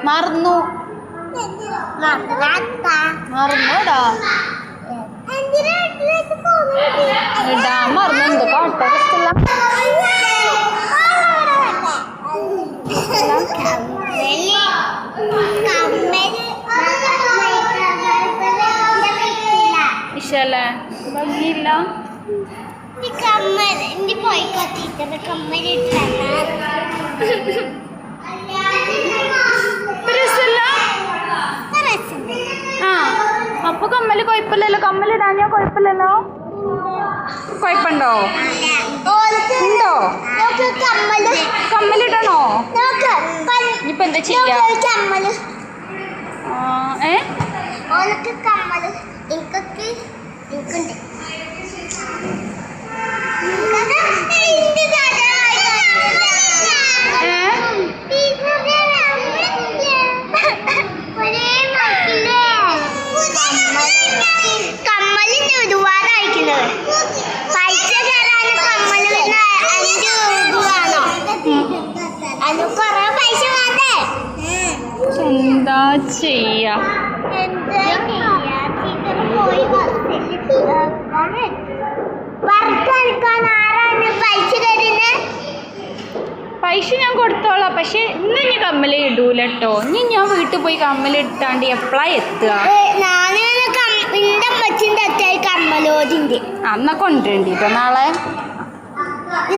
മറന്നു മറന്നോടാ ഇടാൻ മറന്നു എന്ത് കാട്ടോ ഇഷ്ടല്ലേ ഭംഗിയില്ല ആ അപ്പൊ കമ്മല് കുഴപ്പമില്ലല്ലോ കമ്മലിടാഞ്ഞോ കുഴപ്പമില്ലല്ലോ കുഴപ്പമുണ്ടോ ഉണ്ടോ കമ്മലിടണോ ഇനിയിപ്പോ എന്താ ചെയ്യാ കമ്മലിന് ഒരുപാട് അയക്കുന്നത് പൈസ തരാൻ കമ്മല് 5 രൂപ ആണോ അത് കൊറേ പൈസ വേണ്ടേ എന്താ ചെയ്യാ പൈസ ഞാൻ കൊടുത്തോളാം പക്ഷെ ഇന്ന് ഞാൻ കമ്മല് ഇടൂല കേട്ടോ ഇനി ഞാൻ വീട്ടിൽ പോയി കമ്മല് ഇട്ടാണ്ട് എപ്പോഴാ എത്തുക കമ്മലോതിന്റെ അന്നാ കൊണ്ടുവരണ്ടി കേട്ടോ നാളെ